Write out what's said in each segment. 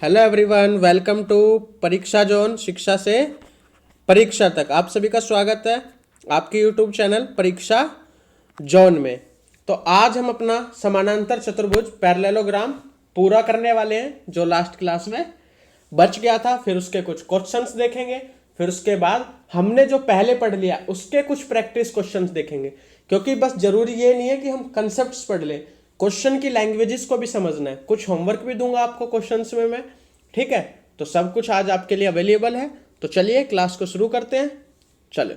Hello everyone, welcome to परीक्षा zone, शिक्षा से परीक्षा तक। आप सभी का स्वागत है आपके यूट्यूब चैनल परीक्षा जोन में। तो आज हम अपना समानांतर चतुर्भुज पैरेललोग्राम पूरा करने वाले हैं, जो लास्ट क्लास में बच गया था। फिर उसके कुछ क्वेश्चंस देखेंगे, फिर उसके बाद हमने जो पहले पढ़ लिया उसके कुछ प्रैक्टिस क्वेश्चंस देखेंगे। क्योंकि बस जरूरी ये नहीं है कि हम कंसेप्ट्स पढ़ लें, क्वेश्चन की लैंग्वेजेस को भी समझना है। कुछ होमवर्क भी दूंगा आपको क्वेश्चंस में मैं, ठीक है। तो सब कुछ आज आपके लिए अवेलेबल है। तो चलिए क्लास को शुरू करते हैं। चलो,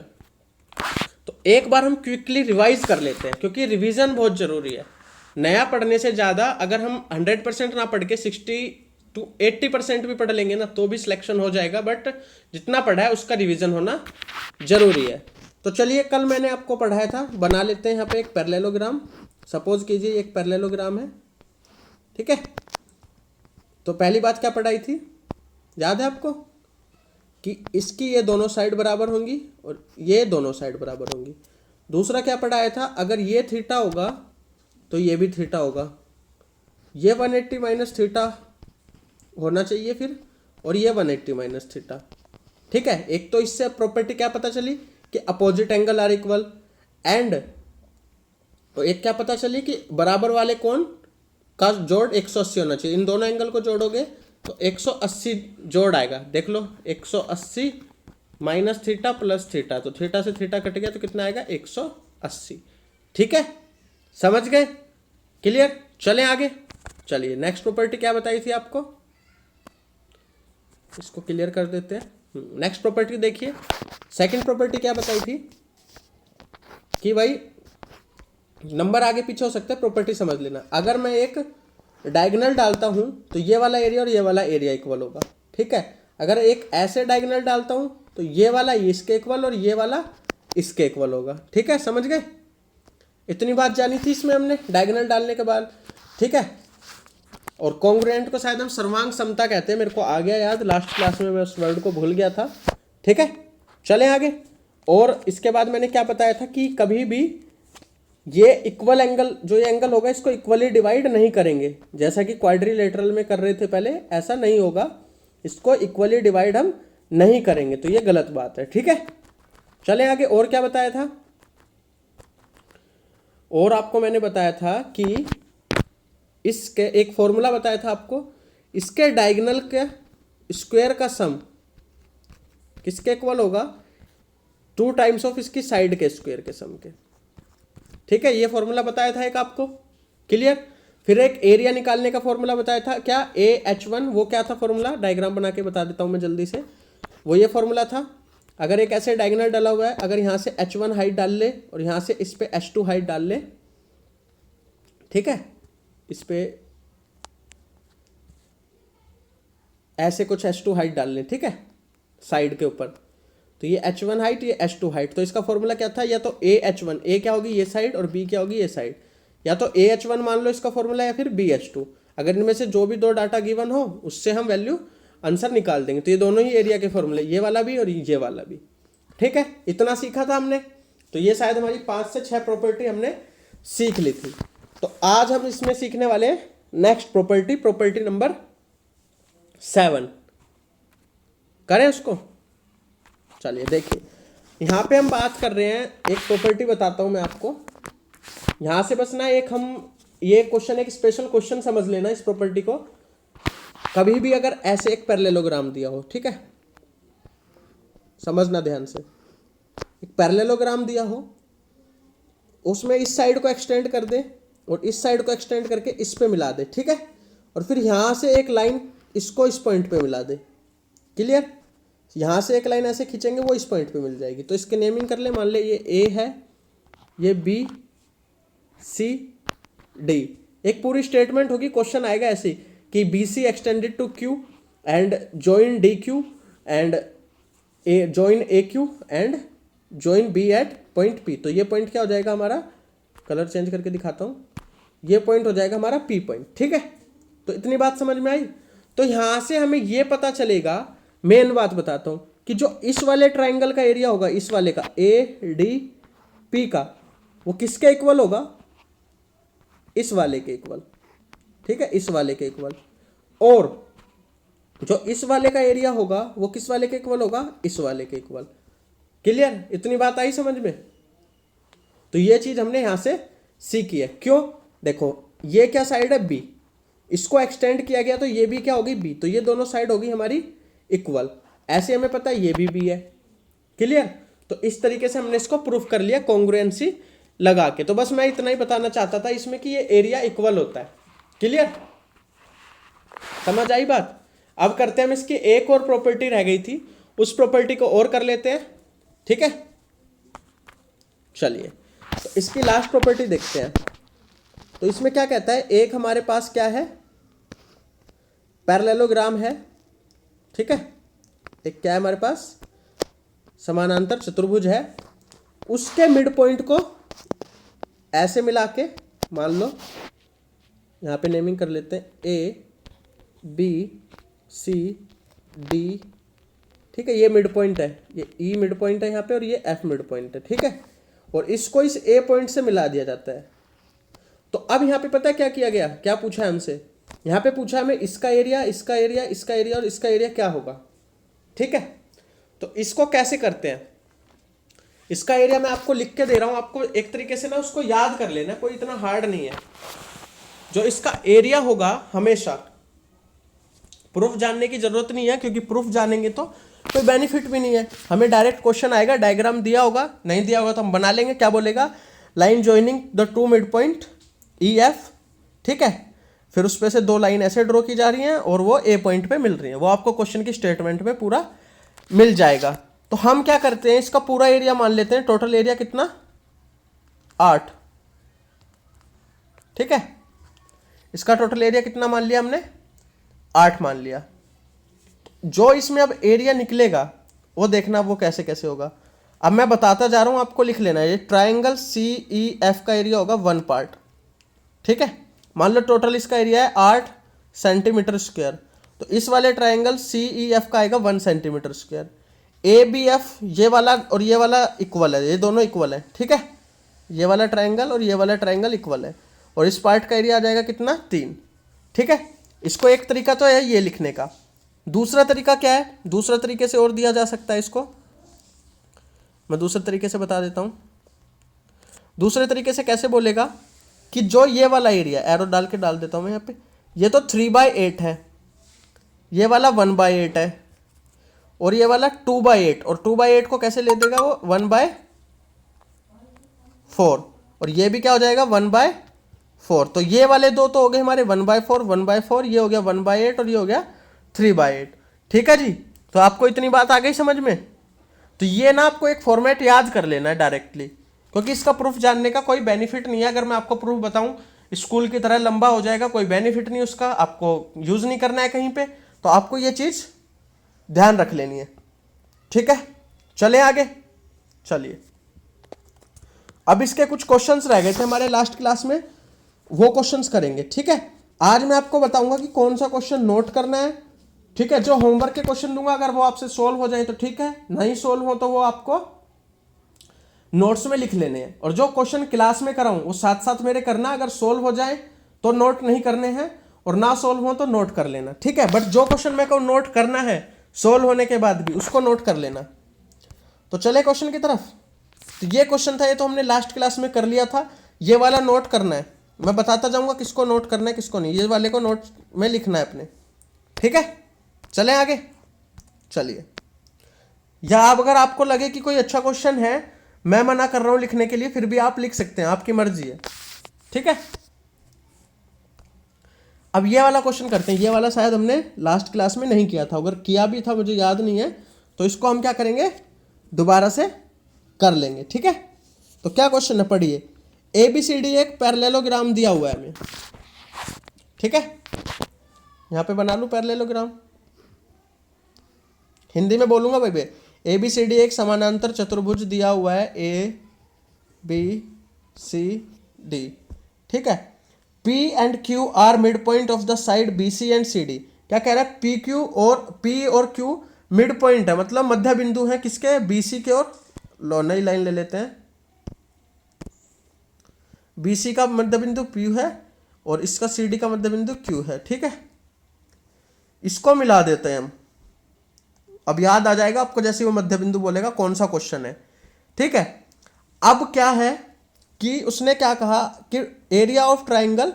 तो एक बार हम क्विकली रिवाइज कर लेते हैं, क्योंकि रिवीजन बहुत जरूरी है। नया पढ़ने से ज़्यादा अगर हम 100% ना पढ़ के 60 to 80% भी पढ़ लेंगे ना, तो भी सिलेक्शन हो जाएगा। बट जितना पढ़ा है उसका रिवीजन होना जरूरी है। तो चलिए, कल मैंने आपको पढ़ाया था, बना लेते हैं यहाँ पे एक पैरेललोग्राम। सपोज कीजिए एक पैरेललोग्राम है, ठीक है। तो पहली बात क्या पढ़ाई थी, याद है आपको, कि इसकी ये दोनों साइड बराबर होंगी और ये दोनों साइड बराबर होंगी। दूसरा क्या पढ़ाया था, अगर ये थीटा होगा तो ये भी थीटा होगा। ये 180 माइनस थीटा होना चाहिए फिर, और ये 180 माइनस थीटा, ठीक है। एक तो इससे प्रॉपर्टी क्या पता चली कि opposite angle are equal, and तो एक क्या पता चली कि बराबर वाले कोण का जोड़ 180 होना चाहिए। इन दोनों एंगल को जोड़ोगे तो 180 जोड़ आएगा। देख लो, 180 माइनस थीटा प्लस थीटा, तो थीटा से थीटा कट गया तो कितना आएगा, 180, ठीक है। समझ गए, क्लियर। चलें आगे। चलिए, नेक्स्ट प्रॉपर्टी क्या बताई थी आपको, इसको क्लियर कर देते हैं। नेक्स्ट प्रॉपर्टी देखिए, सेकंड प्रॉपर्टी क्या बताई थी कि भाई नंबर आगे पीछे हो सकते हैं, प्रॉपर्टी समझ लेना। अगर मैं एक डायगोनल डालता हूं तो ये वाला एरिया और ये वाला एरिया इक्वल होगा, ठीक है। अगर एक ऐसे डायगोनल डालता हूं तो ये वाला इसके इक्वल और ये वाला इसके इक्वल होगा, ठीक है। समझ गए, इतनी बात जानी थी इसमें हमने डायगोनल डालने के बाद, ठीक है। और कॉन्ग्रुएंट को शायद हम सर्वांग समता कहते हैं, मेरे को आ गया याद, लास्ट क्लास में मैं उस वर्ड को भूल गया था, ठीक है। चलें आगे। और इसके बाद मैंने क्या बताया था कि कभी भी ये इक्वल एंगल, जो ये एंगल होगा, इसको इक्वली डिवाइड नहीं करेंगे, जैसा कि क्वाड्रिलेटरल में कर रहे थे पहले, ऐसा नहीं होगा। इसको इक्वली डिवाइड हम नहीं करेंगे, तो ये गलत बात है, ठीक है। चलें आगे। और क्या बताया था, और आपको मैंने बताया था कि इसके एक फॉर्मूला बताया था आपको, इसके डायगोनल के स्क्वायर का सम किसके इक्वल होगा, 2 टाइम्स ऑफ इसकी साइड के स्क्वायर के सम के, ठीक है। ये फॉर्मूला बताया था एक आपको, क्लियर। फिर एक एरिया निकालने का फॉर्मूला बताया था, क्या, AH1, वो क्या था फॉर्मूला, डायग्राम बना के बता देता हूं मैं जल्दी से। वो ये फॉर्मूला था, अगर एक ऐसे डायगोनल डाला हुआ है, अगर यहां से H1 हाइट डाल ले और यहां से इस पे H2 हाइट डाल ले, ठीक है, इस पे ऐसे कुछ H2 हाइट डाल ले, ठीक है, साइड के ऊपर, तो ये H1 हाइट, ये H2 हाइट। तो इसका फॉर्मूला क्या था, या तो AH1, A क्या होगी ये साइड और B क्या होगी ये साइड, या तो AH1 मान लो इसका फॉर्मूला, या फिर BH2। अगर इनमें से जो भी दो डाटा गिवन हो उससे हम वैल्यू आंसर निकाल देंगे। तो ये दोनों ही एरिया के फॉर्मूले, ये वाला भी और ये वाला भी, ठीक है। इतना सीखा था हमने। तो ये शायद हमारी 5 से 6 प्रॉपर्टी हमने सीख ली थी। तो आज हम इसमें सीखने वाले हैं नेक्स्ट प्रॉपर्टी, प्रॉपर्टी नंबर 7। करें उसको। चलिए देखिए, यहाँ पे हम बात कर रहे हैं, एक प्रॉपर्टी बताता हूँ मैं आपको। यहाँ से बस ना एक हम ये क्वेश्चन, एक स्पेशल क्वेश्चन समझ लेना इस प्रॉपर्टी को। कभी भी अगर ऐसे एक पैरेललोग्राम दिया हो, ठीक है, समझना ध्यान से, एक पैरेललोग्राम दिया हो, उसमें इस साइड को एक्सटेंड कर दे और इस साइड को एक्सटेंड करके इस पे मिला दे, ठीक है। और फिर यहाँ से एक लाइन इसको इस पॉइंट पे मिला दे, क्लियर। यहाँ से एक लाइन ऐसे खींचेंगे, वो इस पॉइंट पे मिल जाएगी। तो इसके नेमिंग कर ले, मान ले ये A है, ये B, C, D। एक पूरी स्टेटमेंट होगी, क्वेश्चन आएगा ऐसे कि BC extended to Q and join DQ and join AQ and join B at point P। तो ये पॉइंट क्या हो जाएगा हमारा, कलर चेंज करके दिखाता हूँ, ये पॉइंट हो जाएगा हमारा P पॉइंट, ठीक है। तो इतनी बात समझ में आई। तो यहाँ से हमें ये पता चलेगा, मेन बात बताता हूं, कि जो इस वाले ट्राइंगल का एरिया होगा, इस वाले का ADP का, वो किसके इक्वल होगा, इस वाले के इक्वल, ठीक है, इस वाले के इक्वल। और जो इस वाले का एरिया होगा वो किस वाले के इक्वल होगा, इस वाले के इक्वल। क्लियर, इतनी बात आई समझ में। तो ये चीज हमने यहां से सीखी है। क्यों, देखो ये क्या साइड है बी, इसको एक्सटेंड किया गया तो ये भी क्या होगी बी, तो ये दोनों साइड होगी हमारी इक्वल। ऐसे हमें पता है ये भी बी है। क्लियर, तो इस तरीके से हमने इसको प्रूफ कर लिया कॉन्ग्रुएंसी लगा के। तो बस मैं इतना ही बताना चाहता था इसमें कि ये एरिया इक्वल होता है। क्लियर, समझ आई बात। अब करते हैं हम इसकी एक और प्रॉपर्टी रह गई थी, उस प्रॉपर्टी को और कर लेते हैं। ठीक है, चलिए तो इसकी लास्ट प्रॉपर्टी देखते हैं। तो इसमें क्या कहता है, एक हमारे पास क्या है, पैरेललोग्राम है। ठीक है, एक क्या है हमारे पास, समानांतर चतुर्भुज है। उसके मिड पॉइंट को ऐसे मिला के, मान लो यहां पे नेमिंग कर लेते हैं ए बी सी डी। ठीक है, ये मिड पॉइंट है, ये ई मिड पॉइंट है यहाँ पे और ये एफ मिड पॉइंट है। ठीक है, और इसको इस ए पॉइंट से मिला दिया जाता है। तो अब यहाँ पे पता है क्या किया गया, क्या पूछा है हमसे, यहाँ पे पूछा हमें इसका एरिया, इसका एरिया, इसका एरिया और इसका एरिया क्या होगा। ठीक है, तो इसको कैसे करते हैं, इसका एरिया मैं आपको लिख के दे रहा हूं, आपको एक तरीके से ना उसको याद कर लेना, कोई इतना हार्ड नहीं है। जो इसका एरिया होगा, हमेशा प्रूफ जानने की जरूरत नहीं है, क्योंकि प्रूफ जानेंगे तो कोई बेनिफिट भी नहीं है। हमें डायरेक्ट क्वेश्चन आएगा, डायग्राम दिया होगा, नहीं दिया होगा तो हम बना लेंगे। क्या बोलेगा, line joining the two mid point E F. ठीक है, फिर उस पे से दो लाइन ऐसे ड्रॉ की जा रही हैं और वो ए पॉइंट पे मिल रही है, वो आपको क्वेश्चन की स्टेटमेंट में पूरा मिल जाएगा। तो हम क्या करते हैं, इसका पूरा एरिया मान लेते हैं। टोटल एरिया कितना, 8। ठीक है, इसका टोटल एरिया कितना मान लिया हमने, 8 मान लिया। जो इसमें अब एरिया निकलेगा वो देखना वो कैसे कैसे होगा। अब मैं बताता जा रहा हूं, आपको लिख लेना है। ये ट्राइंगल सी ई एफ का एरिया होगा 1 पार्ट। ठीक है, मान लो टोटल इसका एरिया है 8 सेंटीमीटर स्क्वायर, तो इस वाले ट्राइंगल सी ई एफ का आएगा 1 centimetre square. A B F ये वाला और ये वाला इक्वल है, ये दोनों इक्वल है। ठीक है, ये वाला ट्राइंगल और ये वाला ट्राइंगल इक्वल है, और इस पार्ट का एरिया आ जाएगा कितना, 3। ठीक है, इसको एक तरीका तो है ये लिखने का। दूसरा तरीका क्या है, दूसरा तरीके से और दिया जा सकता है इसको, मैं दूसरे तरीके से बता देता हूं। दूसरे तरीके से कैसे बोलेगा कि जो ये वाला एरिया, एरो डाल के डाल देता हूं मैं यहाँ पे, ये तो 3/8 है, ये वाला 1/8 है, और ये वाला 2/8, और 2/8 को कैसे ले देगा वो 1/4, और ये भी क्या हो जाएगा 1/4। तो ये वाले दो तो हो गए हमारे 1/4, 1/4, ये हो गया 1/8 और ये हो गया 3/8। ठीक है जी, तो आपको इतनी बात आ गई समझ में। तो ये ना आपको एक फॉर्मेट याद कर लेना है डायरेक्टली, क्योंकि इसका प्रूफ जानने का कोई बेनिफिट नहीं है। अगर मैं आपको प्रूफ बताऊं स्कूल की तरह लंबा हो जाएगा, कोई बेनिफिट नहीं उसका, आपको यूज नहीं करना है कहीं पे। तो आपको ये चीज ध्यान रख लेनी है। ठीक है, चले आगे। चलिए, अब इसके कुछ क्वेश्चंस रह गए थे हमारे लास्ट क्लास में, वो क्वेश्चंस करेंगे। ठीक है, आज मैं आपको बताऊंगा कि कौन सा क्वेश्चन नोट करना है। ठीक है, जो होमवर्क के क्वेश्चन दूंगा अगर वो आपसे सोल्व हो जाए तो ठीक है, नहीं सोल्व हो तो वो आपको नोट्स में लिख लेने हैं। और जो क्वेश्चन क्लास में कराऊं वो साथ साथ मेरे करना, अगर सोल्व हो जाए तो नोट नहीं करने हैं, और ना सोल्व हो तो नोट कर लेना। ठीक है, बट जो क्वेश्चन मेरे को नोट करना है सोल्व होने के बाद भी, उसको नोट कर लेना। तो चले क्वेश्चन की तरफ। तो ये क्वेश्चन था, ये तो हमने लास्ट क्लास में कर लिया था। ये वाला नोट करना है, मैं बताता जाऊंगा किसको नोट करना है किसको नहीं, ये वाले को नोट में लिखना है अपने। ठीक है, चले आगे। चलिए, या अब अगर आपको लगे कि कोई अच्छा क्वेश्चन है, मैं मना कर रहा हूं लिखने के लिए, फिर भी आप लिख सकते हैं, आपकी मर्जी है। ठीक है, अब ये वाला क्वेश्चन करते हैं। ये वाला शायद हमने लास्ट क्लास में नहीं किया था, अगर किया भी था मुझे याद नहीं है, तो इसको हम क्या करेंगे, दोबारा से कर लेंगे। ठीक है, तो क्या क्वेश्चन है पढ़िए। ABCD एक पैरेललोग्राम दिया हुआ है हमें। ठीक है, यहां पे बना लूं पैरेललोग्राम, हिंदी में बोलूंगा भाई। ABCD एक समानांतर चतुर्भुज दिया हुआ है, ABCD। ठीक है, P and Q are mid point of the side BC and CD। क्या कह रहा है, P और Q मिड पॉइंट है, मतलब मध्य बिंदु है किसके, BC के। और लो नई लाइन ले लेते हैं, BC का मध्य बिंदु P है और इसका CD का मध्य बिंदु Q है। ठीक है, इसको मिला देते हैं हम। अब याद आ जाएगा आपको जैसे वो मध्य बिंदु बोलेगा कौन सा क्वेश्चन है। ठीक है, अब क्या है कि उसने क्या कहा कि area of triangle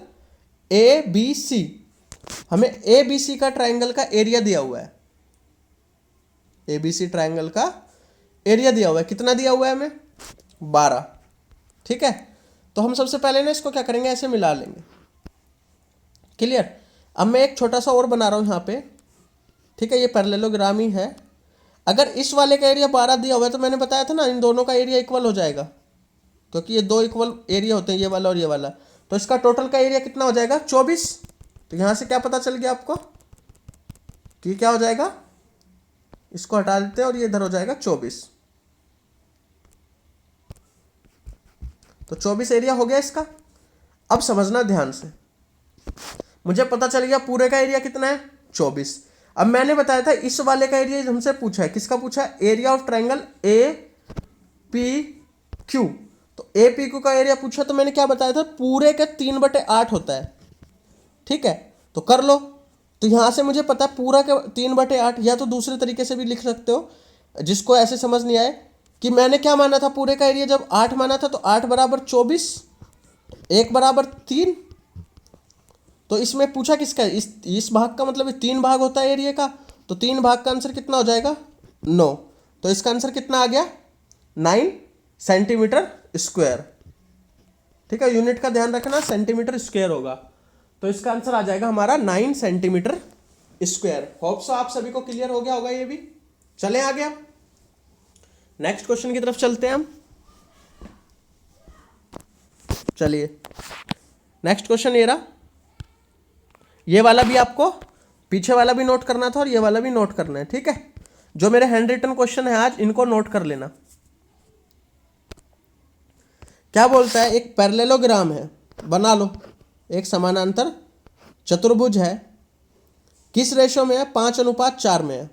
A B C, हमें ए बी सी का ट्राइंगल का एरिया दिया हुआ है। ए बी सी ट्राइंगल का एरिया दिया हुआ है, कितना दिया हुआ है हमें? 12। ठीक है, तो हम सबसे पहले ना इसको क्या करेंगे, ऐसे मिला लेंगे। क्लियर। अब मैं एक छोटा सा और बना रहा हूं यहां पे। ठीक है, ये पैरेललोग्राम ही है। अगर इस वाले का एरिया 12 दिया हुआ है तो मैंने बताया था ना इन दोनों का एरिया इक्वल हो जाएगा, क्योंकि ये दो इक्वल एरिया होते हैं, ये वाला और ये वाला। तो इसका टोटल का एरिया कितना हो जाएगा? 24। तो यहां से क्या पता चल गया आपको कि क्या हो जाएगा? इसको हटा देते हैं और ये इधर हो जाएगा 24। तो 24 एरिया हो गया इसका। अब समझना ध्यान से, मुझे पता चल गया पूरे का एरिया कितना है? 24। अब मैंने बताया था इस वाले का एरिया हमसे पूछा है, किसका पूछा है? Area of triangle A P Q. तो ए पी क्यू का एरिया पूछा तो मैंने क्या बताया था? पूरे के 3/8 होता है। ठीक है, तो कर लो। तो यहां से मुझे पता है पूरा के 3/8, या तो दूसरे तरीके से भी लिख सकते हो, जिसको ऐसे समझ नहीं आए कि मैंने क्या माना था पूरे का एरिया, जब 8 माना था तो 8 बराबर 24, 1 बराबर 3। तो इसमें पूछा किसका है? इस भाग का, मतलब 3 भाग होता है एरिया का, तो 3 भाग का आंसर कितना हो जाएगा? 9। तो इसका आंसर कितना आ गया? 9 सेंटीमीटर स्क्वायर। ठीक है, यूनिट का ध्यान रखना, सेंटीमीटर स्क्वायर होगा। तो इसका आंसर आ जाएगा हमारा 9 सेंटीमीटर स्क्वायर। होप सो आप सभी को क्लियर हो गया होगा ये भी। चले आगे, अब नेक्स्ट क्वेश्चन की तरफ चलते हैं हम। चलिए, नेक्स्ट क्वेश्चन ये रहा। ये वाला भी आपको, पीछे वाला भी नोट करना था और ये वाला भी नोट करना है। ठीक है, जो मेरे हैंड रिटन क्वेश्चन है आज, इनको नोट कर लेना। क्या बोलता है? एक पैरेललोग्राम है, बना लो। एक समानांतर चतुर्भुज है, किस रेशो में है? 5:4 में है।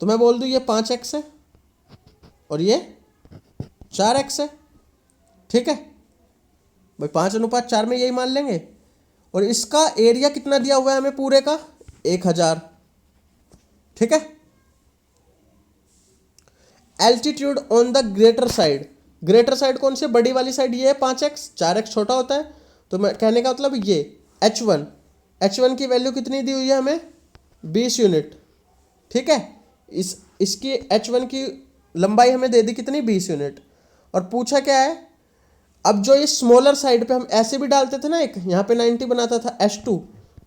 तो मैं बोल दूं ये 5x है और ये 4x है। ठीक है भाई, 5:4 में यही मान लेंगे। और इसका एरिया कितना दिया हुआ है हमें पूरे का? 1000। ठीक है, altitude on the greater side. Greater side कौन सी? बड़ी वाली साइड ये है 5x, 4x छोटा होता है। तो मैं कहने का मतलब ये h1 की वैल्यू कितनी दी हुई है हमें? 20 यूनिट। ठीक है, इसकी h1 की लंबाई हमें दे दी कितनी? 20 यूनिट। और पूछा क्या है? अब जो ये स्मॉलर साइड पे हम ऐसे भी डालते थे ना, एक यहाँ पे 90 बनाता था h2,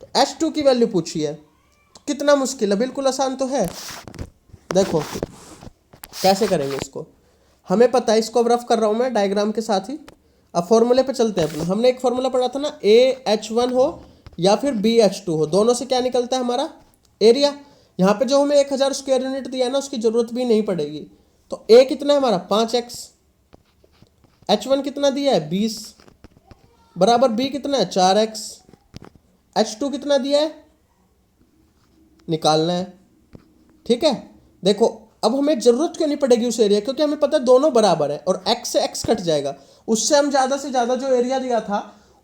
तो h2 की वैल्यू पूछी है। तो कितना मुश्किल है? बिल्कुल आसान तो है। देखो कैसे करेंगे इसको, हमें पता है। इसको अब रफ कर रहा हूँ मैं डायग्राम के साथ ही। अब फॉर्मूले पे चलते हैं अपने। हमने एक फॉर्मूला पढ़ा था ना, AH1 हो या फिर BH2 हो, दोनों से क्या निकलता है हमारा? एरिया। यहाँ पे जो हमें 1000 स्क्वायर यूनिट दिया है ना, उसकी जरूरत भी नहीं पड़ेगी। तो A कितना है हमारा? 5x। H1 कितना दिया है? 20 बराबर B कितना है? 4x। H2 कितना दिया है? निकालना है। ठीक है, देखो अब हमें जरूरत क्यों नहीं पड़ेगी उस एरिया, क्योंकि हमें पता है दोनों बराबर है और x से x कट जाएगा। उससे हम ज्यादा से ज्यादा जो एरिया दिया था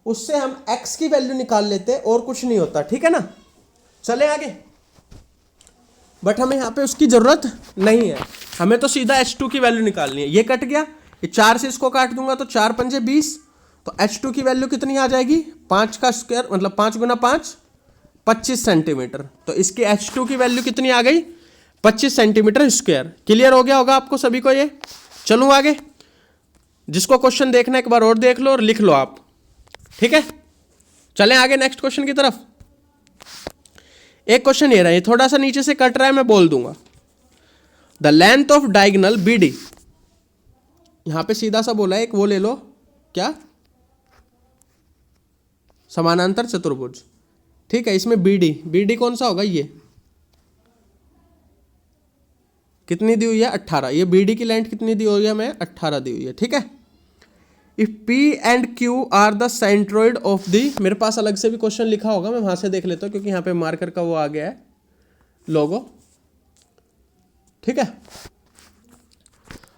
उससे हम x की वैल्यू निकाल लेते और कुछ नहीं होता। ठीक है ना, चले आगे। बट हमें यहाँ पे उसकी जरूरत नहीं है, हमें तो सीधा h2 की वैल्यू निकालनी है। ये कट गया, ये 4 से इसको काट दूंगा तो 4 पंजे 20। तो h2 की वैल्यू कितनी आ जाएगी? 5 का स्क्वायर मतलब 5 गुना 5 25 सेंटीमीटर। तो इसकी h2 की वैल्यू कितनी आ गई? 25 सेंटीमीटर स्क्वायर। क्लियर हो गया होगा आपको सभी को ये। चलूँ आगे, जिसको क्वेश्चन देखना एक बार और देख लो और लिख लो आप। ठीक है, चलें आगे नेक्स्ट क्वेश्चन की तरफ। एक क्वेश्चन ये रहा, ये थोड़ा सा नीचे से कट रहा है, मैं बोल दूंगा। The length of diagonal BD, यहां पे सीधा सा बोला है, एक वो ले लो, क्या? समानांतर चतुर्भुज। ठीक है, इसमें BD कौन सा होगा? ये कितनी दी हुई है? 18। ये BD की लेंथ कितनी दी हुई है हमें? 18 दी हुई है। ठीक है, if P and Q are the centroid of the, मेरे पास अलग से भी क्वेश्चन लिखा होगा, मैं वहां से देख लेता हूं क्योंकि यहाँ पे मार्कर का वो आ गया है लोगो। ठीक है,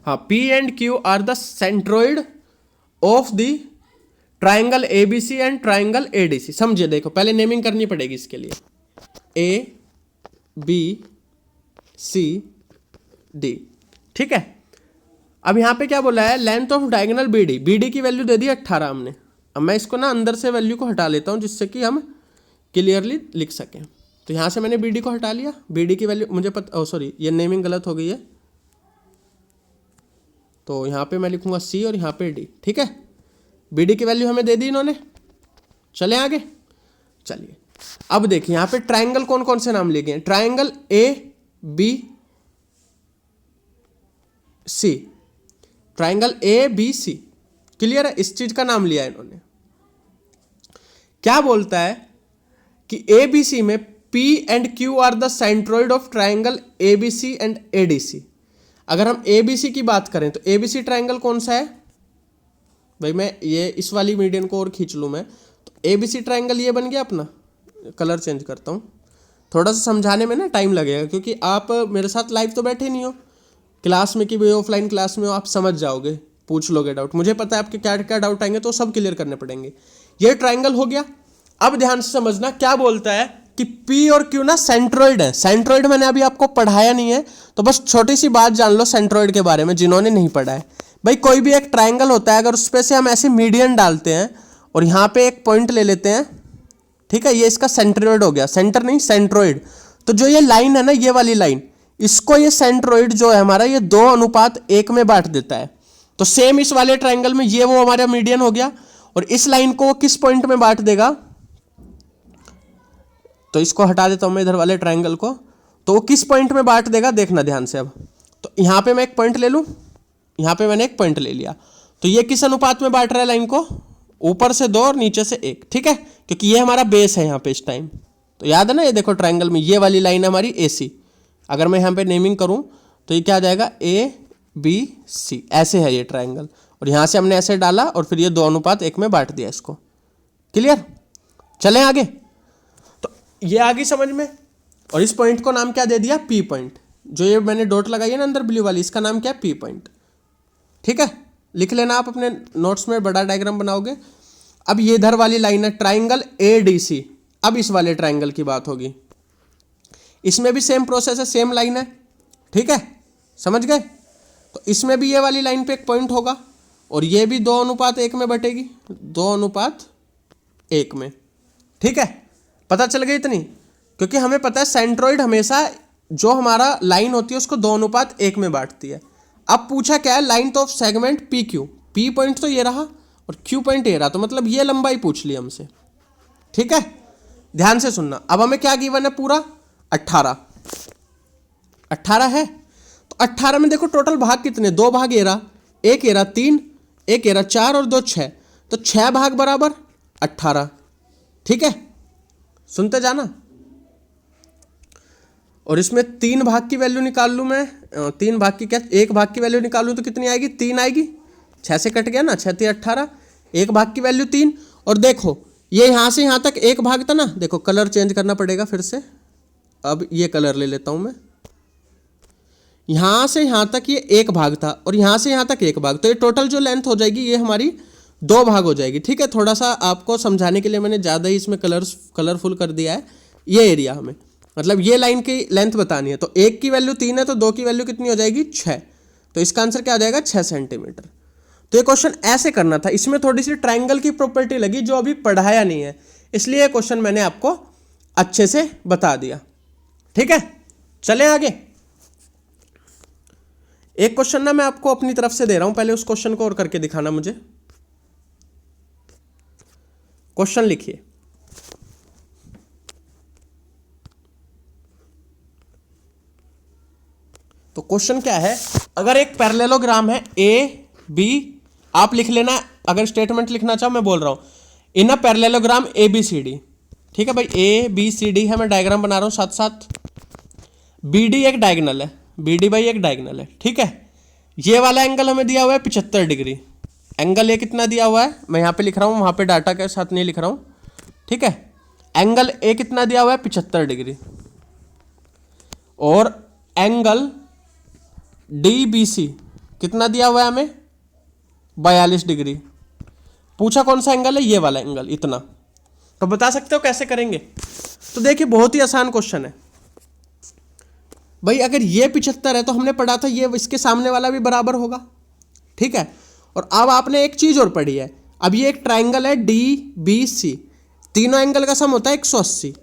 हाँ, P and Q are the centroid of the triangle ABC and triangle ADC। समझिए, देखो पहले नेमिंग करनी पड़ेगी इसके लिए। B C D. ठीक है, अब यहाँ पे क्या बोला है, length of diagonal B D, B D की वैल्यू दे दी 18 हमने। अब मैं इसको ना अंदर से वैल्यू को हटा लेता हूँ जिससे कि हम क्लियरली लिख सकें। तो यहाँ से मैंने बी डी को हटा लिया, बी डी की वैल्यू मुझे पता, सॉरी ये नेमिंग गलत हो गई है, तो यहाँ पे मैं लिखूंगा सी और यहाँ पे डी। ठीक है, बी डी की वैल्यू हमें दे दी इन्होंने। चले आगे, चलिए अब देखिए यहाँ पे ट्राइंगल कौन कौन से नाम लिए गए हैं, triangle A B C, triangle A B C, clear है, इस चीज का नाम लिया है इन्होंने। क्या बोलता है कि ए बी सी में P and Q are the centroid of triangle A B C and A D C. अगर हम ए बी सी की बात करें तो ए बी सी ट्राइंगल कौन सा है भाई, मैं ये इस वाली मीडियन को और खींच लूँ मैं, तो ए बी सी ट्राइंगल ये बन गया अपना। कलर चेंज करता हूँ, थोड़ा सा समझाने में ना टाइम लगेगा क्योंकि आप मेरे साथ लाइव तो बैठे नहीं हो, क्लास में कि भाई ऑफलाइन क्लास में हो, आप समझ जाओगे, पूछ लोगे डाउट, मुझे पता है आपके क्या क्या डाउट आएंगे तो सब क्लियर करने पड़ेंगे। ये ट्राइंगल हो गया। अब ध्यान से समझना क्या बोलता है कि P और Q ना सेंट्रोइड है। सेंट्रोइड मैंने अभी आपको पढ़ाया नहीं है, तो बस छोटी सी बात जान लो सेंट्रोइड के बारे में जिन्होंने नहीं पढ़ा है। भाई कोई भी एक ट्राइंगल होता है, अगर उस पर से हम ऐसे मीडियन डालते हैं और यहाँ पे एक पॉइंट ले लेते हैं, ठीक है, ये इसका सेंट्रोइड हो गया, सेंटर नहीं सेंट्रोइड। तो जो ये लाइन है ना, ये वाली लाइन, इसको ये सेंट्रोइड जो है हमारा, ये 2:1 में बांट देता है। तो सेम इस वाले ट्राइंगल में ये वो हमारा मीडियन हो गया, और इस लाइन को वो किस पॉइंट में बांट देगा, तो इसको हटा देता हूं मैं इधर वाले ट्राइंगल को, तो वो किस पॉइंट में बांट देगा देखना ध्यान से। अब तो यहां पे मैं एक पॉइंट ले लूं, यहां पे मैंने एक पॉइंट ले लिया, तो ये किस अनुपात में बांट रहा है लाइन को, ऊपर से 2 और नीचे से 1। ठीक है, क्योंकि ये हमारा बेस है यहाँ पे इस टाइम, तो याद है ना, ये देखो ट्राइंगल में ये वाली लाइन है हमारी AC। अगर मैं यहाँ पे नेमिंग करूँ तो ये क्या आ जाएगा, ABC, ऐसे है ये ट्राइंगल, और यहाँ से हमने ऐसे डाला और फिर ये 2:1 में बांट दिया इसको। क्लियर, चलें आगे। तो ये आ गई समझ में, और इस पॉइंट को नाम क्या दे दिया, P पॉइंट। जो ये मैंने डॉट लगाई है ना अंदर ब्लू वाली, इसका नाम क्या है, P पॉइंट। ठीक है, लिख लेना आप अपने नोट्स में, बड़ा डायग्राम बनाओगे। अब ये इधर वाली लाइन है ट्राइंगल ADC। अब इस वाले ट्राइंगल की बात होगी, इसमें भी सेम प्रोसेस है, सेम लाइन है। ठीक है, समझ गए। तो इसमें भी ये वाली लाइन पे एक पॉइंट होगा, और ये भी 2:1 में बटेगी, 2:1 में। ठीक है, पता चल गई इतनी, क्योंकि हमें पता है सेंट्रोइड हमेशा जो हमारा लाइन होती है उसको 2:1 में बांटती है। अब पूछा क्या है, line of segment PQ, P point तो ये रहा और Q पॉइंट ये रहा, तो मतलब ये लंबाई पूछ ली हमसे। ठीक है, ध्यान से सुनना। अब हमें क्या गिवन है, पूरा 18 है। तो 18 में देखो टोटल भाग कितने, 2 भाग ये रहा, 1 ये रहा 3, 1 ये रहा 4 और 2 6, तो 6 भाग बराबर 18। ठीक है, सुनते जाना। और इसमें 3 भाग की वैल्यू निकाल लूँ मैं, 3 भाग की क्या, 1 भाग की वैल्यू निकालूँ तो कितनी आएगी, 3 आएगी, 6 से कट गया ना, 6 3 18, 1 भाग की वैल्यू 3। और देखो ये यहाँ से यहाँ तक 1 भाग था ना, देखो कलर चेंज करना पड़ेगा फिर से। अब ये कलर ले लेता हूँ मैं, यहाँ से यहाँ तक ये 1 भाग था और यहाँ से यहाँ तक 1 भाग, तो ये टोटल जो लेंथ हो जाएगी ये हमारी 2 भाग हो जाएगी। ठीक है, थोड़ा सा आपको समझाने के लिए मैंने ज़्यादा ही इसमें कलरफुल कर दिया है ये एरिया। हमें मतलब ये लाइन की लेंथ बतानी है, तो 1 की वैल्यू 3 है, तो 2 की वैल्यू कितनी हो जाएगी, 6। तो इसका आंसर क्या आ जाएगा, 6 सेंटीमीटर। तो ये क्वेश्चन ऐसे करना था। इसमें थोड़ी सी ट्राइंगल की प्रॉपर्टी लगी जो अभी पढ़ाया नहीं है, इसलिए क्वेश्चन मैंने आपको अच्छे से बता दिया। ठीक है, चले आगे। एक क्वेश्चन ना मैं आपको अपनी तरफ से दे रहा हूं, पहले उस क्वेश्चन को और करके दिखाना मुझे। क्वेश्चन लिखिए, तो क्वेश्चन क्या है, अगर एक पैरेललोग्राम है AB, आप लिख लेना, अगर स्टेटमेंट लिखना चाहो मैं बोल रहा हूं, इन अ पैरेललोग्राम ABCD। ठीक है भाई, ABCD है, मैं डायग्राम बना रहा हूं साथ साथ। BD एक डायगोनल है, BD भाई एक डायगोनल है। ठीक है, ये वाला एंगल हमें दिया हुआ है 75 डिग्री। एंगल ये कितना दिया हुआ है, मैं यहाँ पे लिख रहा हूँ, वहाँ पे डाटा के साथ नहीं लिख रहा हूँ। ठीक है, एंगल ए कितना दिया हुआ है, 75 डिग्री। और एंगल DBC कितना दिया हुआ है हमें, 42 डिग्री। पूछा कौन सा एंगल है, ये वाला एंगल, इतना। तो बता सकते हो कैसे करेंगे। तो देखिए बहुत ही आसान क्वेश्चन है। भाई अगर ये 75 है तो हमने पढ़ा था ये इसके सामने वाला भी बराबर होगा, ठीक है। और अब आपने एक चीज और पढ़ी है, अब ये एक ट्राइंगल है डी बी सी, तीनों एंगल का सम होता है 180।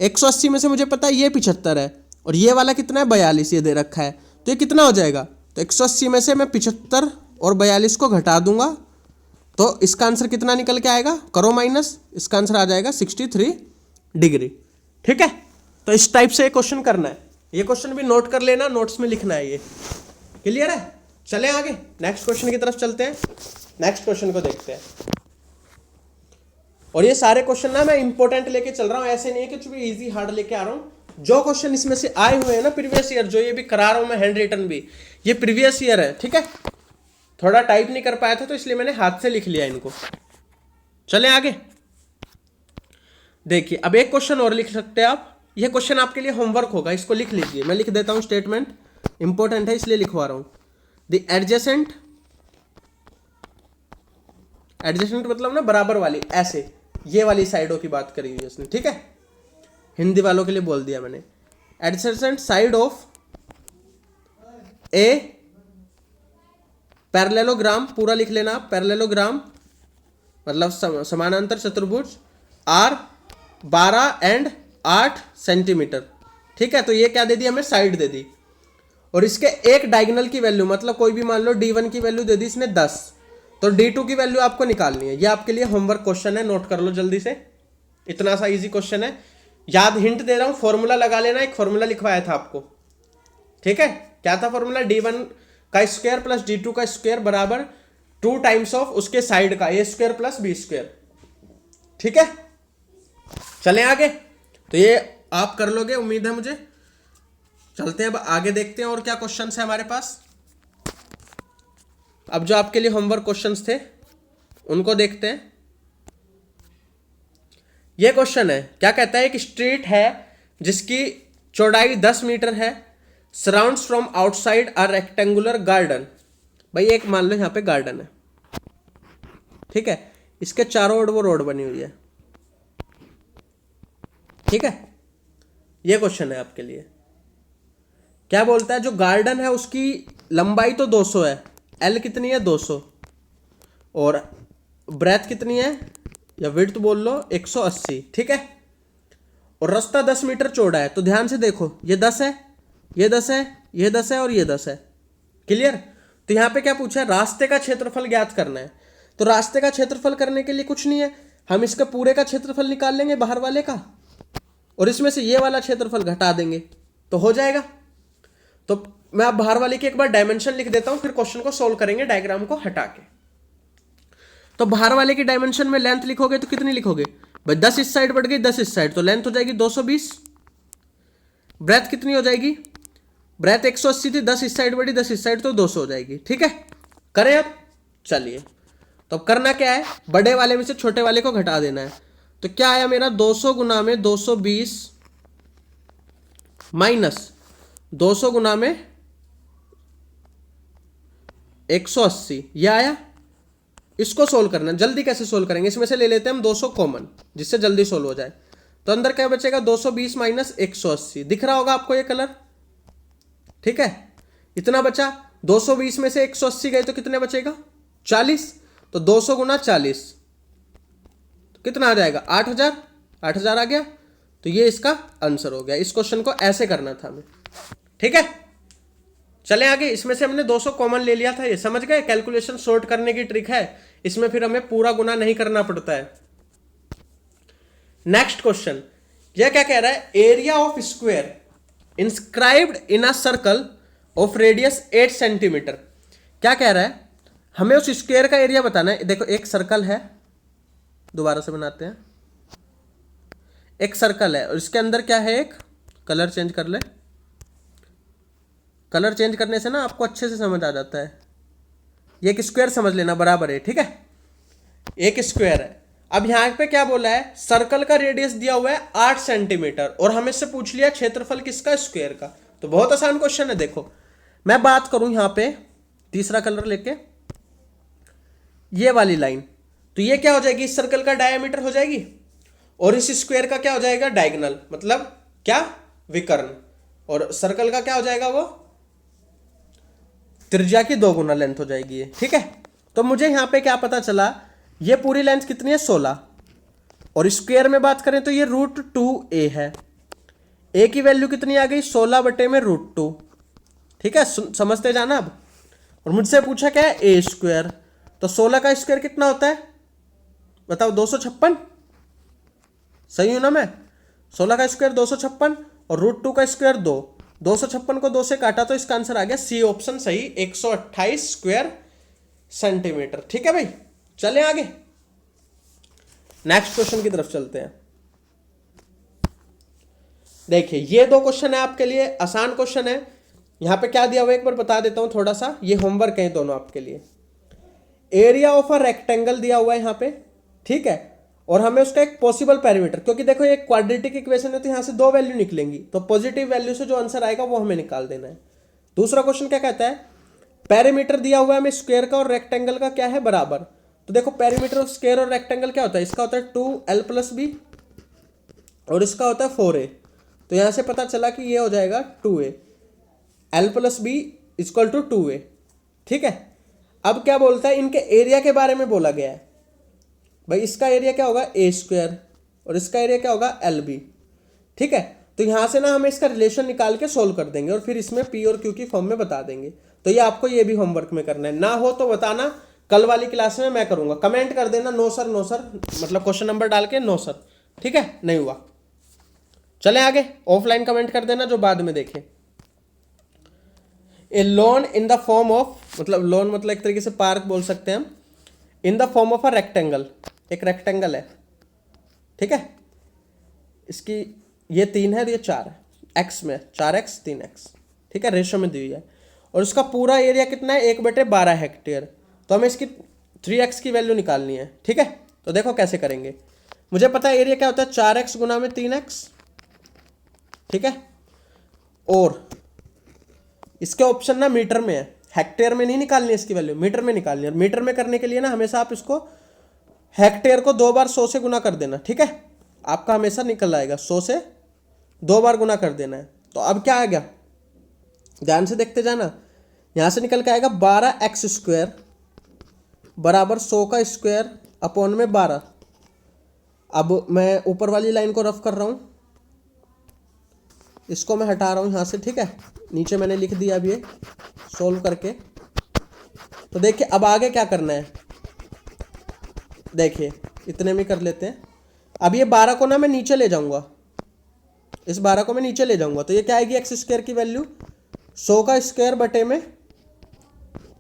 180 में से मुझे पता है ये 75 है और ये वाला कितना है 42, ये दे रखा है, तो ये कितना हो जाएगा, तो 180 में से मैं 75 और 42 को घटा दूंगा तो इसका आंसर कितना निकल के आएगा, करो माइनस, इसका आंसर आ जाएगा 63 डिग्री, ठीक है। तो इस टाइप से क्वेश्चन करना है, ये क्वेश्चन भी नोट कर लेना, नोट्स में लिखना है, ये क्लियर है। चलें आगे नेक्स्ट क्वेश्चन की तरफ चलते हैं, नेक्स्ट क्वेश्चन को देखते हैं। और ये सारे क्वेश्चन ना मैं इंपॉर्टेंट लेके चल रहा हूं, ऐसे नहीं है कि कुछ भी इजी हार्ड लेके आ रहा हूं। जो क्वेश्चन इसमें से आए हुए हैं ना प्रीवियस ईयर, जो ये भी करा रहा हूं मैं हैंड रिटन भी, ये प्रीवियस ईयर है, ठीक है। थोड़ा टाइप नहीं कर पाया था तो इसलिए मैंने हाथ से लिख लिया इनको। चलें आगे, देखिए अब एक क्वेश्चन और लिख सकते हैं आप, ये क्वेश्चन आपके लिए होमवर्क होगा, इसको लिख लीजिए, मैं लिख देता हूं, स्टेटमेंट इंपॉर्टेंट है इसलिए लिखवा रहा हूं। द एडजेसेंट, एडजेसेंट मतलब ना बराबर वाली, ऐसे ये वाली साइडों की बात करी हुई उसने, ठीक है, हिंदी वालों के लिए बोल दिया मैंने। Adjacent side of a parallelogram, पूरा लिख लेना, पैरेललोग्राम मतलब समानांतर चतुर्भुज आर 12 एंड 8 सेंटीमीटर, ठीक है। तो ये क्या दे दी हमें, साइड दे दी, और इसके एक डायगोनल की वैल्यू, मतलब कोई भी मान लो D1 की वैल्यू दे दी इसने 10, तो D2 की वैल्यू आपको निकालनी है। ये आपके लिए होमवर्क क्वेश्चन है, नोट कर लो जल्दी से, इतना सा इजी क्वेश्चन है। याद, हिंट दे रहा हूं, फॉर्मूला लगा लेना, एक फॉर्मूला लिखवाया था आपको, ठीक है। क्या था फॉर्मूला, D1 का स्क्वायर प्लस D2 का स्क्वायर बराबर 2 टाइम्स ऑफ उसके साइड का A square plus B square, ठीक है। चलें आगे, तो ये आप कर लोगे उम्मीद है मुझे। चलते हैं अब आगे, देखते हैं और क्या क्वेश्चंस है हमारे पास। अब जो आपके लिए होमवर्क क्वेश्चंस थे उनको देखते हैं। ये क्वेश्चन है, क्या कहता है, एक स्ट्रीट है जिसकी चौड़ाई 10 मीटर है, surrounds from outside a rectangular garden. भाई एक मान लो यहां पे गार्डन है, ठीक है, इसके चारों ओर वो रोड बनी हुई है, ठीक है। ये क्वेश्चन है आपके लिए, क्या बोलता है, जो गार्डन है उसकी लंबाई तो 200 है, एल कितनी है 200, और ब्रेथ कितनी है या विड्थ बोल लो 180, ठीक है। और रास्ता 10 मीटर चौड़ा है, तो ध्यान से देखो, ये 10 है, ये 10 है, ये 10 है और ये 10 है, क्लियर। तो यहां पे क्या पूछा है, रास्ते का क्षेत्रफल ज्ञात करना है। तो रास्ते का क्षेत्रफल करने के लिए कुछ नहीं है, हम इसका पूरे का क्षेत्रफल निकाल लेंगे बाहर वाले का, और इसमें से ये वाला क्षेत्रफल घटा देंगे तो हो जाएगा। तो मैं अब बाहर वाले की एक बार डायमेंशन लिख देता हूं, फिर क्वेश्चन को सोल्व करेंगे डायग्राम को हटा के। तो बाहर वाले की डायमेंशन में लेंथ लिखोगे तो कितनी लिखोगे भाई, 10 इस साइड बढ़ गई 10 इस साइड, तो लेंथ हो जाएगी 220। ब्रेथ कितनी हो जाएगी, ब्रेथ 180 थी, 10 इस साइड बढ़ी 10 इस साइड, तो 200 हो जाएगी, ठीक है। करें अब, चलिए। तो अब करना क्या है, बड़े वाले में से छोटे वाले को घटा देना है। तो क्या आया मेरा, 200 गुना में 220 माइनस 200 गुना में 180, यह आया। इसको सोल्व करना, जल्दी कैसे सोल्व करेंगे, इसमें से ले लेते हैं हम 200 कॉमन, जिससे जल्दी सोल्व हो जाए। तो अंदर क्या बचेगा, 220 माइनस 180, दिख रहा होगा आपको ये कलर, ठीक है। इतना बचा, 220 में से 180 गए तो कितने बचेगा 40, तो 200 गुना 40 तो कितना आ जाएगा 8000, 8000 आ गया। तो ये इसका आंसर हो गया। इस क्वेश्चन को ऐसे करना था हमें, ठीक है। चले आगे, इसमें से हमने 200 कॉमन ले लिया था, ये समझ गए, कैलकुलेशन शॉर्ट करने की ट्रिक है, इसमें फिर हमें पूरा गुना नहीं करना पड़ता है। नेक्स्ट क्वेश्चन, यह क्या कह रहा है, area of square inscribed in a circle of radius 8 centimetre. क्या कह रहा है, हमें उस स्क्वायर का एरिया बताना है। देखो एक सर्कल है, दोबारा से बनाते हैं, एक सर्कल है और इसके अंदर क्या है, एक कलर चेंज कर ले, कलर चेंज करने से ना आपको अच्छे से समझ आ जाता है। ये एक स्क्वायर समझ लेना, बराबर है, ठीक है, एक स्क्वायर है। अब यहां पे क्या बोला है, सर्कल का रेडियस दिया हुआ है 8 सेंटीमीटर और हमें से पूछ लिया क्षेत्रफल किसका, स्क्वायर का। तो बहुत आसान क्वेश्चन है। देखो मैं बात करूं यहां पे तीसरा कलर लेके, ये वाली लाइन, तो ये क्या हो जाएगी, इस सर्कल का डायमीटर हो जाएगी और इस स्क्वायर का क्या हो जाएगा, डायगोनल, मतलब क्या, विकर्ण। और सर्कल का क्या हो जाएगा, वो त्रिज्या की 2 गुना लेंथ हो जाएगी ये, ठीक है। तो मुझे यहाँ पे क्या पता चला, ये पूरी लेंथ कितनी है 16, और स्क्वायर में बात करें तो ये √2a है। ए की वैल्यू कितनी आ गई 16 बटे में √2, ठीक है, समझते जाना अब। और मुझसे पूछा क्या है ए स्क्वायर, तो 16 का स्क्वायर कितना होता है बताओ, 256, सही हूं ना मैं। 16 का स्क्वायर 256 और √2 का स्क्वायर 2, 256 को 2 से काटा तो इसका आंसर आ गया सी ऑप्शन सही, 128 स्क्वायर सेंटीमीटर, ठीक है भाई। चलें आगे, नेक्स्ट क्वेश्चन की तरफ चलते हैं। देखिए ये 2 क्वेश्चन है आपके लिए, आसान क्वेश्चन है। यहां पे क्या दिया हुआ एक बार बता देता हूं थोड़ा सा, ये होमवर्क है दोनों आपके लिए। एरिया ऑफ अ रेक्टेंगल दिया हुआ है यहाँ पे, ठीक है, और हमें उसका एक पॉसिबल पैरामीटर, क्योंकि देखो ये क्वाड्रेटिक इक्वेशन है तो यहाँ से 2 वैल्यू निकलेंगी, तो पॉजिटिव वैल्यू से जो आंसर आएगा वो हमें निकाल देना है। दूसरा क्वेश्चन क्या कहता है, पैरामीटर दिया हुआ है हमें स्क्वायर का और रेक्टेंगल का क्या है बराबर। तो देखो पैरामीटर ऑफ स्क्वायर और रेक्टेंगल क्या होता है, इसका होता है 2l+b और इसका होता है 4a। तो यहां से पता चला कि ये हो जाएगा 2a, l+b = 2a, ठीक है। अब क्या बोलता है, इनके एरिया के बारे में बोला गया है भाई, इसका एरिया क्या होगा a स्क्वायर और इसका एरिया क्या होगा lb, ठीक है। तो यहां से ना हमें इसका रिलेशन निकाल के सोल्व कर देंगे और फिर इसमें p और q की फॉर्म में बता देंगे। तो ये आपको ये भी होमवर्क में करना है, ना हो तो बताना, कल वाली क्लास में मैं करूंगा। कमेंट कर देना नो सर, नो सर, मतलब क्वेश्चन नंबर डाल के नो सर, ठीक है, नहीं हुआ। चले आगे, ऑफलाइन कमेंट कर देना जो बाद में देखें। A lawn in the form of, मतलब लॉन मतलब एक तरीके से पार्क बोल सकते हैं हम, in the form of a rectangle, एक रेक्टेंगल है, ठीक है, इसकी ये 3 है और ये 4 है, एक्स में 4x 3x, ठीक है, रेशो में दी हुई है, और उसका पूरा एरिया कितना है 1/12 हेक्टेयर। तो हमें इसकी 3x की वैल्यू निकालनी है, ठीक है। तो देखो कैसे करेंगे, मुझे पता है एरिया क्या होता है 4x गुना में 3x, ठीक है, और इसके ऑप्शन ना मीटर में है, हेक्टेयर में नहीं निकालनी है इसकी वैल्यू, मीटर में निकालनी है। और मीटर में करने के लिए ना हमेशा आप इसको हेक्टेयर को 2 बार 100 से गुना कर देना, ठीक है, आपका हमेशा निकल आएगा 100 से 2 बार गुना कर देना है। तो अब क्या आ गया, ध्यान से देखते जाना, यहां से निकल के आएगा 12x² बराबर 100 का स्क्वायर अपॉन में 12। अब मैं ऊपर वाली लाइन को रफ कर रहा हूं, इसको मैं हटा रहा हूं यहां से, ठीक है, नीचे मैंने लिख दिया अब ये सोल्व करके। तो देखिए अब आगे क्या करना है, देखिए इतने में कर लेते हैं। अब ये 12 को ना मैं नीचे ले जाऊंगा, इस 12 को मैं नीचे ले जाऊंगा, तो ये क्या आएगी x² की वैल्यू 100 का स्क्वायर बटे में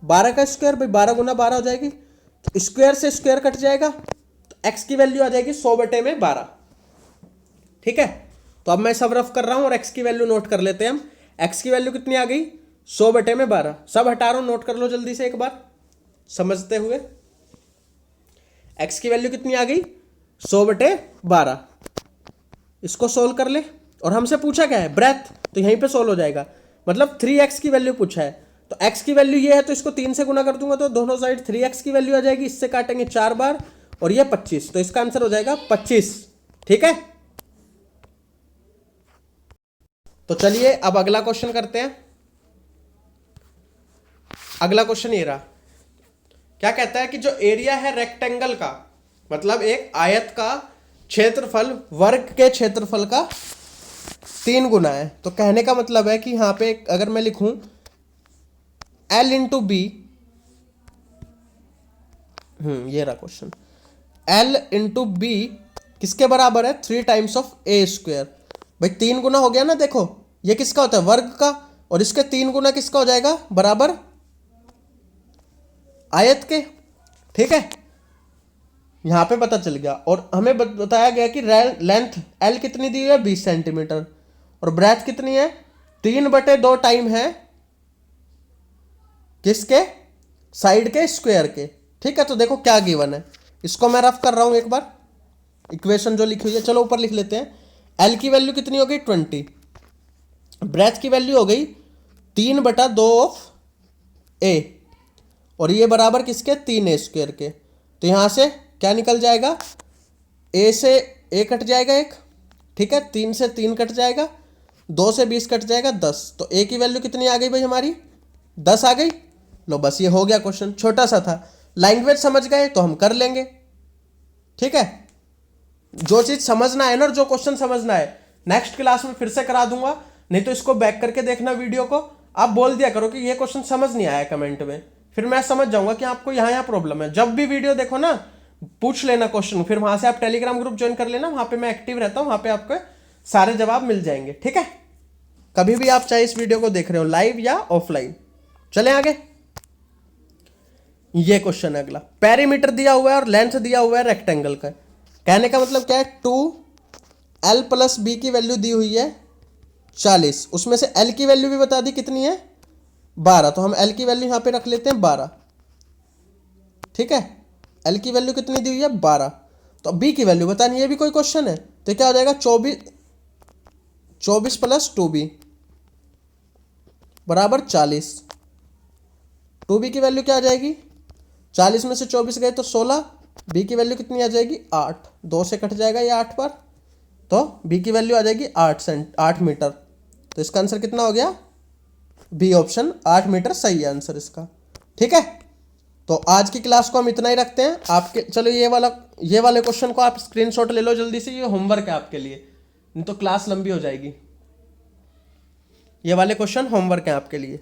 12 का स्क्वायर, भाई 12 गुना 12 हो जाएगी, तो स्क्वायर से स्क्वायर कट जाएगा, तो x की वैल्यू आ जाएगी 100 बटे में 12, ठीक है। तो अब मैं सब रफ कर रहा हूं और x की वैल्यू नोट कर लेते हैं हम। x की वैल्यू कितनी आ गई 100 बटे में 12, सब हटा रहा हूं, नोट कर लो जल्दी से एक बार समझते हुए। x की वैल्यू कितनी आ गई 100 बटे 12, इसको सोल्व कर ले। और हमसे पूछा क्या है ब्रेथ, तो यहीं पे सोल्व हो जाएगा, मतलब 3x की वैल्यू पूछा है, तो x की वैल्यू ये है तो इसको 3 से गुना कर दूंगा तो दोनों साइड 3x की वैल्यू आ जाएगी, इससे काटेंगे 4 बार और ये 25, तो इसका आंसर हो जाएगा 25, ठीक है। तो चलिए अब अगला क्वेश्चन करते हैं। अगला क्वेश्चन ये रहा, क्या कहता है कि जो एरिया है रेक्टेंगल का, मतलब एक आयत का क्षेत्रफल वर्ग के क्षेत्रफल का 3 गुना है। तो कहने का मतलब है कि यहां पे अगर मैं लिखूं L × B, ये रहा क्वेश्चन, L × B किसके बराबर है 3 टाइम्स ऑफ A²। भाई 3 गुना हो गया ना, देखो ये किसका होता है वर्ग का, और इसके 3 गुना किसका हो जाएगा बराबर आयत के, ठीक है, यहां पे पता चल गया। और हमें बताया गया कि लेंथ L कितनी दी हुई है 20 सेंटीमीटर और ब्रेथ कितनी है 3/2 टाइम है किसके साइड के स्क्वायर के, ठीक है। तो देखो क्या गिवन है, इसको मैं रफ कर रहा हूं एक बार, इक्वेशन जो लिखी हुई है, चलो ऊपर लिख लेते हैं। L की वैल्यू कितनी हो गई 20, ब्रेथ की वैल्यू हो गई 3/2 ऑफ A, और ये बराबर किसके 3A² के। तो यहां से क्या निकल जाएगा, A से A कट जाएगा एक, ठीक है, 3 से 3 कट जाएगा, 2 से 20 कट जाएगा 10, तो ए की वैल्यू कितनी आ गई भाई हमारी? 10 आ गई। लो बस ये हो गया क्वेश्चन, छोटा सा था। लैंग्वेज समझ गए तो हम कर लेंगे, ठीक है। जो चीज समझना है ना और जो क्वेश्चन समझना है नेक्स्ट क्लास में फिर से करा दूंगा, नहीं तो इसको बैक करके देखना वीडियो को। आप बोल दिया करो कि ये क्वेश्चन समझ नहीं आया कमेंट में, फिर मैं समझ जाऊंगा कि आपको यहाँ प्रॉब्लम है। जब भी वीडियो देखो ना पूछ लेना क्वेश्चन, फिर वहां से आप टेलीग्राम ग्रुप ज्वाइन कर लेना, वहां पे मैं एक्टिव रहता हूं, वहां पे आपको सारे जवाब मिल जाएंगे, ठीक है। कभी भी आप चाहे इस वीडियो को देख रहे हो लाइव या ऑफलाइन। चले आगे, ये क्वेश्चन है अगला। पेरीमीटर दिया हुआ है और लेंथ दिया हुआ है रेक्टेंगल का। कहने का मतलब क्या है, 2l प्लस बी की वैल्यू दी हुई है 40, उसमें से l की वैल्यू भी बता दी कितनी है 12, तो हम l की वैल्यू यहां पे रख लेते हैं 12, ठीक है। l की वैल्यू कितनी दी हुई है 12, तो b की वैल्यू बतानी है, ये भी कोई क्वेश्चन है। तो क्या हो जाएगा 24 प्लस 2b बराबर 40। 2b की वैल्यू क्या आ जाएगी, 40 में से 24 गए तो 16, b की वैल्यू कितनी आ जाएगी 8, 2 से कट जाएगा ये 8 पर, तो b की वैल्यू आ जाएगी 8 मीटर। तो इसका आंसर कितना हो गया, बी ऑप्शन 8 मीटर सही है आंसर इसका, ठीक है। तो आज की क्लास को हम इतना ही रखते हैं आपके। चलो ये वाले क्वेश्चन को आप स्क्रीनशॉट ले लो जल्दी से, ये होमवर्क है आपके लिए, नहीं तो क्लास लंबी हो जाएगी। ये वाले क्वेश्चन होमवर्क है आपके लिए,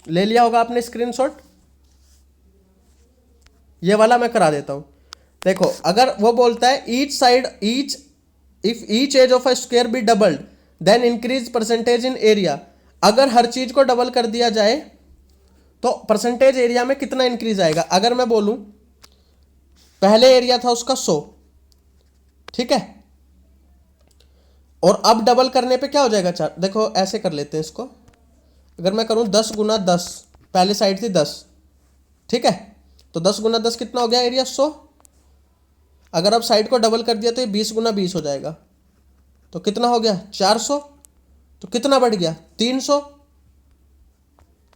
ले लिया होगा आपने स्क्रीनशॉट। ये वाला मैं करा देता हूं। देखो अगर वो बोलता है if each edge of a square be doubled then increase percentage in area. अगर हर चीज को डबल कर दिया जाए तो परसेंटेज एरिया में कितना इंक्रीज आएगा। अगर मैं बोलूं पहले एरिया था उसका 100, ठीक है, और अब डबल करने पे क्या हो जाएगा 4। देखो ऐसे कर लेते हैं इसको, अगर मैं करूं 10 गुना 10, पहले साइड थी 10, ठीक है, तो 10 गुना 10 कितना हो गया एरिया 100। अगर अब साइड को डबल कर दिया तो ये 20 गुना 20 हो जाएगा, तो कितना हो गया 400। तो कितना बढ़ गया 300,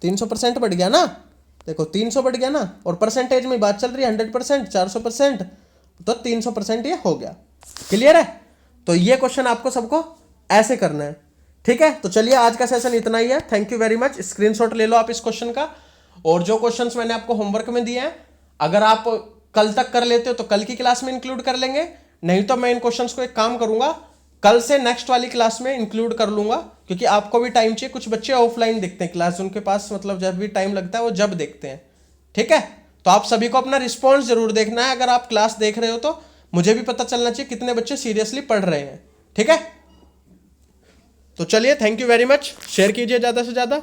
300% बढ़ गया ना। देखो 300 बढ़ गया ना, और परसेंटेज में बात चल रही है 100%, 400%, तो 300% ये हो गया। क्लियर है। तो ये क्वेश्चन आपको सबको ऐसे करना है, ठीक है। तो चलिए आज का सेशन इतना ही है। Thank you very much. Screenshot ले लो आप इस क्वेश्चन का, और जो क्वेश्चंस मैंने आपको होमवर्क में दिए हैं अगर आप कल तक कर लेते हो तो कल की क्लास में इंक्लूड कर लेंगे, नहीं तो मैं इन क्वेश्चंस को एक काम करूंगा कल से नेक्स्ट वाली क्लास में इंक्लूड कर लूंगा, क्योंकि आपको भी टाइम चाहिए। कुछ बच्चे ऑफलाइन देखते हैं क्लास, उनके पास मतलब जब भी टाइम लगता है वो जब देखते हैं, ठीक है। तो आप सभी को अपना रिस्पॉन्स जरूर देखना है। अगर आप क्लास देख रहे हो तो मुझे भी पता चलना चाहिए कितने बच्चे सीरियसली पढ़ रहे हैं, ठीक है। तो चलिए thank you very much, share कीजिए ज़्यादा से ज़्यादा।